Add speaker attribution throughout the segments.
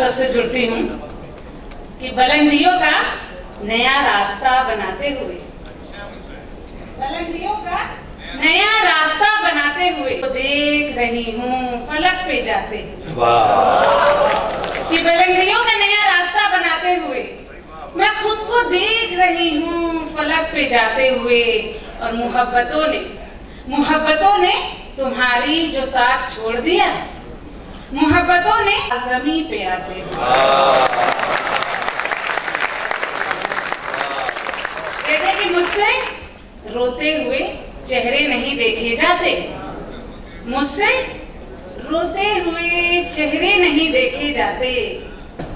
Speaker 1: सबसे जुड़ती हूँ कि बुलंदियों का नया रास्ता बनाते हुए, बुलंदियों का नया रास्ता बनाते हुए तो देख रही हूँ फलक पे जाते हुए। कि बुलंदियों का नया रास्ता बनाते हुए मैं खुद को देख रही हूँ फलक पे जाते हुए। और मोहब्बतों ने तुम्हारी जो साथ छोड़ दिया, मोहब्बतों ने जमीन पे आते हुए। कहते कि मुझसे रोते हुए चेहरे नहीं देखे जाते, मुझसे रोते हुए चेहरे नहीं देखे जाते,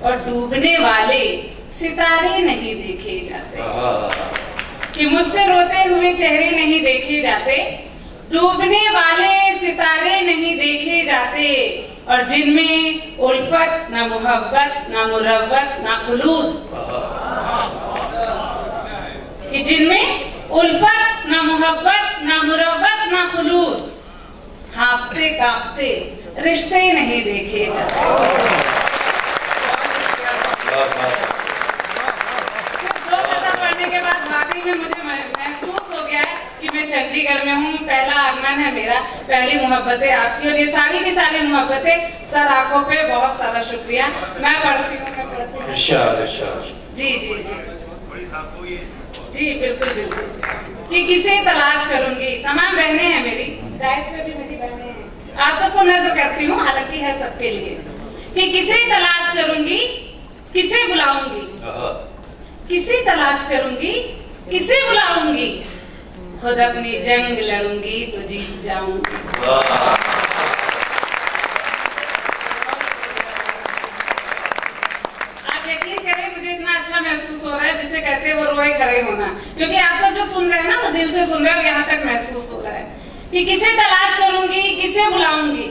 Speaker 1: और डूबने वाले सितारे नहीं देखे जाते। कि मुझसे रोते हुए चेहरे नहीं देखे जाते, डूबने वाले सितारे नहीं देखे जाते, और जिनमें उल्फत ना मोहब्बत ना मुरव्वत ना खुलूस, कि जिनमें उल्फत ना मोहब्बत ना मुरव्वत ना खुलूस, हाँफते कांपते रिश्ते नहीं देखे जाते। के बाद वाकई में मुझे महसूस हो गया है कि मैं चंडीगढ़ में हूँ। पहला आगमन है मेरा, पहली मोहब्बतें आपकी, और ये सारी की सारी मोहब्बतें सर आंखों पे। बहुत सारा शुक्रिया। मैं पढ़ती हूँ। जी जी जी जी बिल्कुल बिल्कुल। कि किसे तलाश करूंगी, तमाम बहनें हैं मेरी, डाइस पे भी मेरी बहनें हैं, आप सबको नजर करती हूँ, हालांकि है सबके लिए। कि किसे तलाश करूंगी, किसे बुलाऊंगी, किसे तलाश करूंगी, किसे बुलाऊंगी, खुद अपनी जंग लड़ूंगी तो जीत जाऊंगी। आप यकीन करें मुझे इतना अच्छा महसूस हो रहा है, जिसे कहते हैं वो रोए खड़े होना, क्योंकि आप सब जो सुन रहे हैं ना वो दिल से सुन रहे हैं, और यहाँ तक महसूस हो रहा है कि किसे तलाश करूंगी, किसे बुलाऊंगी,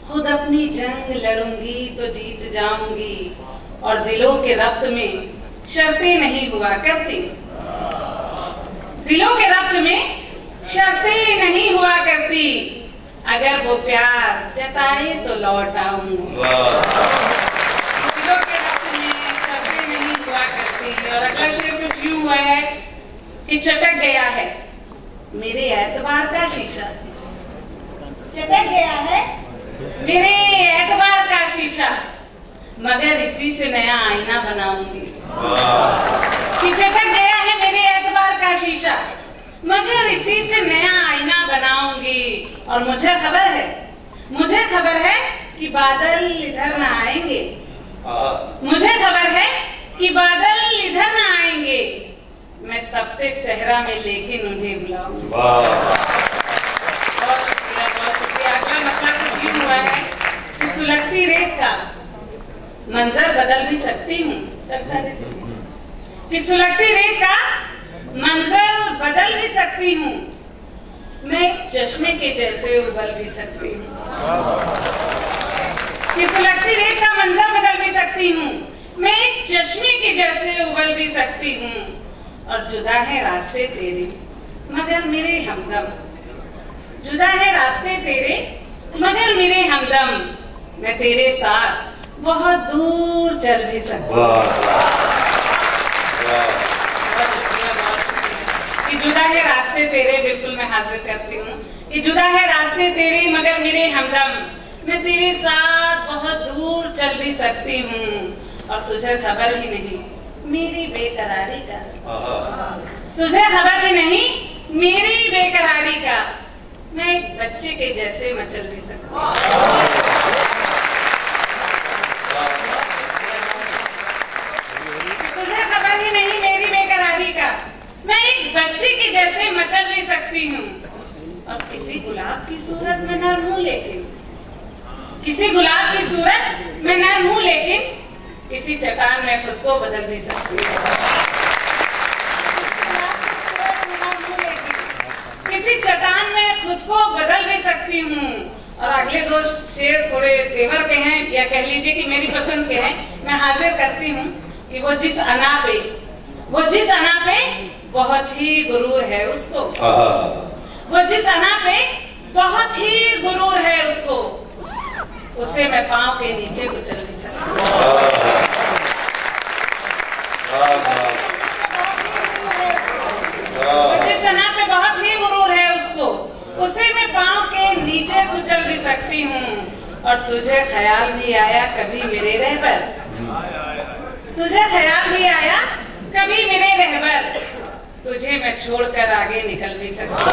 Speaker 1: खुद अपनी जंग लड़ूंगी तो जीत जाऊंगी, और दिलों के रब्त में शर्तें नहीं हुआ करती, दिलों के रब्त में शर्तें नहीं हुआ करती, अगर वो प्यार जताए तो लौट आऊंगी। दिलों के रब्त में शर्तें नहीं हुआ करती। और अगला शेर कुछ यूं हुआ है कि चटक गया है मेरे एतबार का शीशा, चटक गया है मेरे एतबार का शीशा, मगर इसी से नया आईना बनाऊंगी। कि चटक गया है मेरे एतबार का शीशा, मगर इसी से नया आईना बनाऊंगी। और मुझे खबर है कि बादल इधर न आएंगे, मुझे खबर है कि बादल इधर न आएंगे, मैं तपते सहरा में लेकिन उन्हें बुलाऊंगी। बहुत शुक्रिया, बहुत शुक्रिया। अगला मतलब कुछ यूं हुआ है कि सुलगती रेत का मंजर बदल भी सकती हूँ, कि सुलगती रेत का मंजर बदल भी सकती हूँ, मैं चश्मे के जैसे उबल भी सकती हूँ। कि सुलगती रेत का मंजर बदल भी सकती हूँ, मैं एक चश्मे के जैसे उबल भी सकती हूँ, और जुदा है रास्ते तेरे मगर मेरे हमदम, जुदा है रास्ते तेरे मगर मेरे हमदम, मैं तेरे साथ बहुत दूर चल भी सकती हूँ। कि जुदा है रास्ते तेरे, बिल्कुल मैं हाजिर करती हूँ कि जुदा है रास्ते तेरे मगर मेरे हमदम, मैं तेरे साथ बहुत दूर चल भी सकती हूँ, और तुझे खबर ही नहीं मेरी बेकरारी का, तुझे खबर ही नहीं मेरी बेकरारी का, मैं एक बच्चे के जैसे मचल भी सकती हूँ। नहीं मेरी बेकरारी का, मैं एक बच्चे के जैसे मचल भी सकती हूँ, और किसी गुलाब की सूरत में नर्म हूँ लेकिन, किसी गुलाब की सूरत में नर्म हूँ लेकिन, किसी चट्टान में खुद को बदल भी सकती हूँ। किसी चट्टान में खुद को बदल भी सकती हूँ। और अगले दो शेर थोड़े तेवर के हैं, या कह लीजिए कि मेरी पसंद के हैं, मैं हाजिर करती हूँ कि वो जिस अना पे बहुत ही गुरूर है उसको, वो जिस अना पे बहुत ही गुरूर है उसको, उसे मैं पांव के नीचे कुचल भी सकती हूँ। कभी मेरे रहबर, तुझे ख्याल भी आया कभी मेरे रहबर, तुझे मैं छोड़कर आगे निकल भी सकती।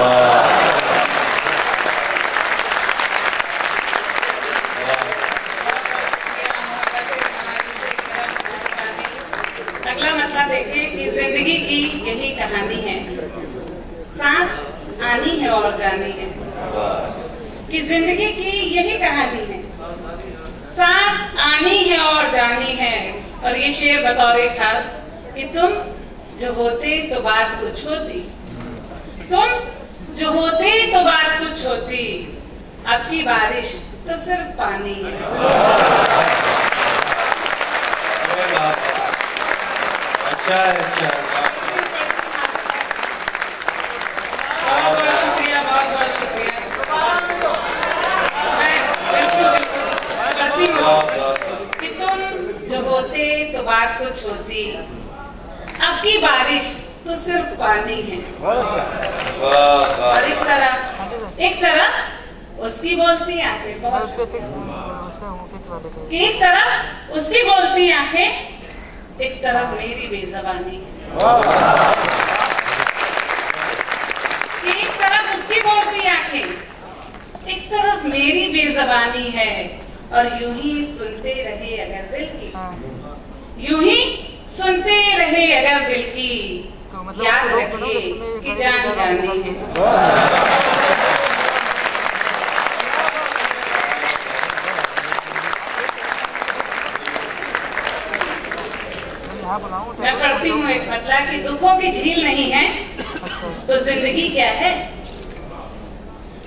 Speaker 1: अगला मतलब देखें कि जिंदगी की यही कहानी है, सांस आनी है और जानी है। कि जिंदगी की यही कहानी है, सांस आनी है और जानी है। और ये शेर बतौर खास कि तुम जो होते तो बात कुछ होती, तुम जो होते तो बात कुछ होती, अब की बारिश तो सिर्फ पानी है।
Speaker 2: अच्छा है, अच्छा है।
Speaker 1: बहुत शुक्रिया, बहुत शुक्रिया। मैं बिल्कुल करती हूँ कि तुम जो होते तो बात कुछ होती, अब की बारिश तो सिर्फ पानी है। और एक तरफ उसकी बोलती आंखें, एक तरफ उसकी बोलती आंखें, एक तरफ मेरी बेज़बानी है। एक तरफ उसकी बोलती आंखें, एक तरफ मेरी बेज़बानी है। और यूं ही सुनते रहे अगर दिल की, यूं ही सुनते रहे अगर दिल की, याद रखे कि जान जानी है। मैं पढ़ती हूँ एक मतला कि दुखों की झील नहीं है तो जिंदगी क्या है,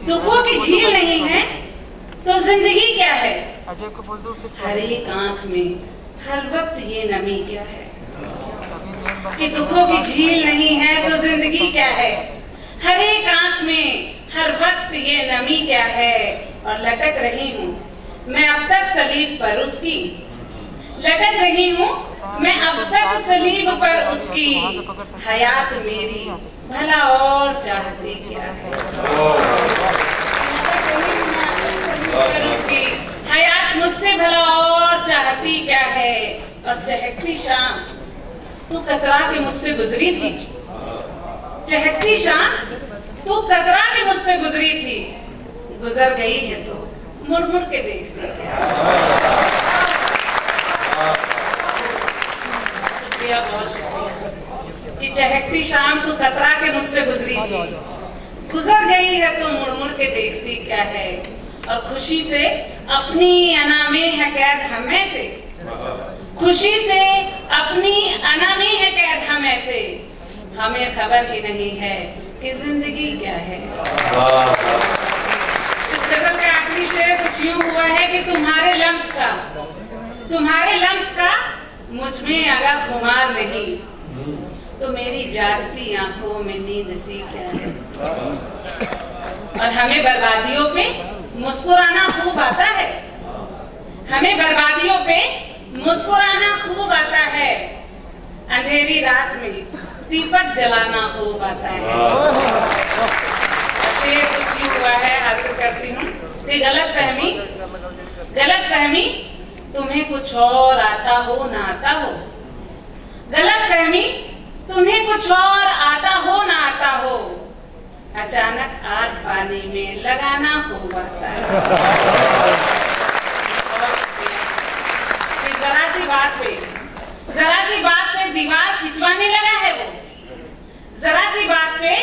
Speaker 1: दुखों की झील नहीं है तो जिंदगी क्या है। हर एक आंख में हर वक्त ये नमी क्या है, कि दुखों की झील नहीं है तो जिंदगी क्या है। हर एक आंख में हर वक्त ये नमी क्या है। और लटक रही हूँ मैं अब तक सलीब पर उसकी, लटक रही हूँ मैं अब तक सलीब पर उसकी, हयात मेरी भला और चाहती क्या है। पर उसकी हयात मुझसे भला और चाहती क्या है। और चहकती शाम तू कतरा के मुझसे गुजरी थी, चहकती शाम तू कतरा के मुझसे गुजरी थी, गुजर गई है तो मुड़ मुड़ के देखती क्या। शुक्रिया, बहुत शुक्रिया। कि चहकती शाम तू कतरा के मुझसे गुजरी थी, गुजर गई है तो मुड़ मुड़ के देखती क्या है। और खुशी से अपनी अना में है कैद हमें से, खुशी से अपनी अना में है कैद हमें से, हमें खबर ही नहीं है कि जिंदगी क्या है। इस गजल का आखिरी शेर कुछ यूं हुआ है कि तुम्हारे लम्स का मुझ में अगर खुमार नहीं तो मेरी जागती आंखों में नींद सी क्या है। और हमें बर्बादियों पे मुस्कुराना खूब आता है, हमें बर्बादियों पे मुस्कुराना खूब आता है, अंधेरी रात में दीपक जलाना खूब आता है। शेर कुछ ही हुआ है, हासिल करती हूँ कि गलत फहमी तुम्हें कुछ और आता हो ना आता हो, गलत फहमी तुम्हें कुछ और आता हो ना आता हो, अचानक आग पानी में लगाना खूब आता है। जरा सी बात पे दीवार खिंचवाने लगा है वो, जरा सी बात पे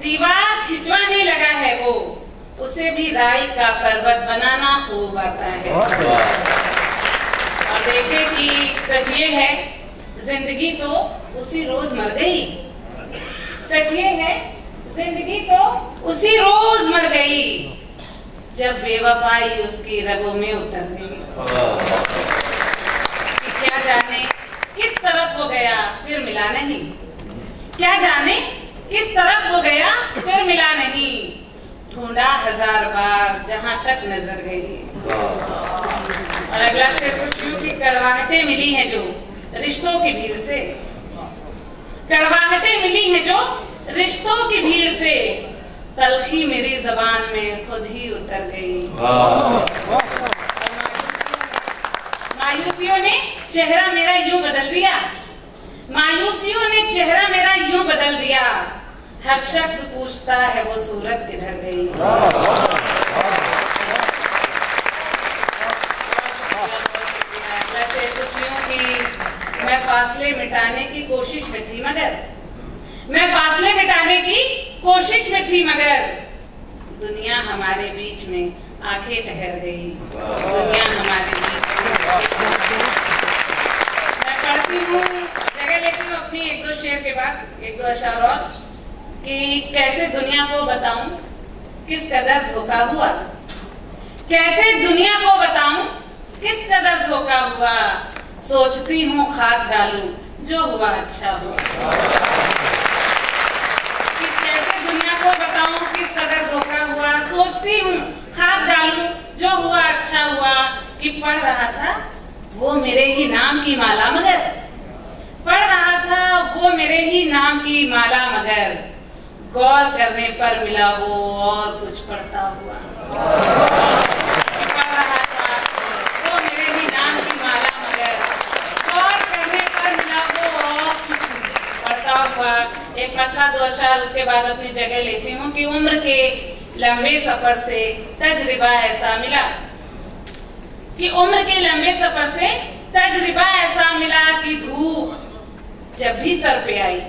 Speaker 1: दीवार खिंचवाने लगा है वो, उसे भी राई का पर्वत बनाना खूब आता है। और देखे कि सच ये है जिंदगी तो उसी रोज मर गई, सच ये है जिंदगी तो उसी रोज मर गई, जब बेवफाई उसकी रगों में उतर गई। क्या जाने किस तरफ वो गया फिर मिला नहीं, क्या जाने किस तरफ वो गया फिर मिला नहीं, ढूंढा 1000 बार जहां तक नजर गई। और अगला शेर कुछ यूं कि कड़वाहटें मिली हैं जो रिश्तों की भीड़ से, कड़वाहटें मिली हैं जो रिश्तों की भीड़ से, तलखी मेरी जबान में खुद ही उतर गई। मायूसियों ने चेहरा मेरा यूं बदल दिया, मायूसियों ने चेहरा मेरा यूं बदल दिया, हर शख्स पूछता है वो सूरत किधर गई। मैं फासले मिटाने की कोशिश में थी मगर, मैं फासले मिटाने की कोशिश में थी मगर, दुनिया हमारे बीच में आंखें ठहर गई, दुनिया हमारे बीच में। मैं पढ़ती हूँ, जगह लेती हूँ अपनी एक दो शेर के बाद एक दो अशार और, कि कैसे दुनिया को बताऊं किस कदर धोखा हुआ, कैसे दुनिया को बताऊं किस कदर धोखा हुआ, सोचती हूँ खाक डालूं जो हुआ अच्छा हुआ। कैसे दुनिया को बताऊं किस कदर धोखा हुआ, सोचती हूँ खाक डालूं जो हुआ अच्छा हुआ, कि पढ़ रहा था वो मेरे ही नाम की माला मगर, पढ़ रहा था वो मेरे ही नाम की माला मगर, गौर करने पर मिला वो और कुछ पढ़ता हुआ। पढ़ रहा था वो मेरे ही नाम की माला मगर, गौर करने पर मिला वो और कुछ पढ़ता हुआ। एक पतला दो अशार उसके बाद अपनी जगह लेती हूँ कि उम्र के लंबे सफर से तजर्बा ऐसा मिला, कि उम्र के लंबे सफर से तजर्बा ऐसा मिला, कि धूप जब भी सर पे आई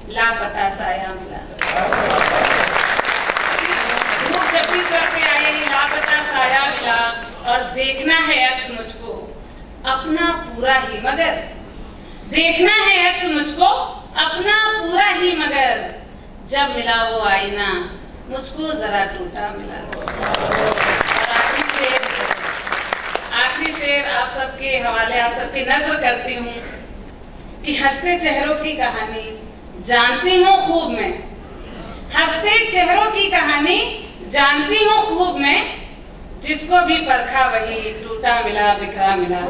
Speaker 1: लापता साया मिला, धूप जब भी सर पे आई लापता साया मिला, और देखना है अक्स मुझको अपना पूरा ही मगर, देखना है अक्स मुझको अपना पूरा ही मगर, जब मिला वो आईना मुझको जरा टूटा मिला। और आखिरी शेर आप सबके हवाले, आप सबकी नजर करती हूँ कि हंसते चेहरों की कहानी जानती हूँ खूब मैं, हंसते चेहरों की कहानी जानती हूँ खूब मैं, जिसको भी परखा वही टूटा मिला बिखरा मिला।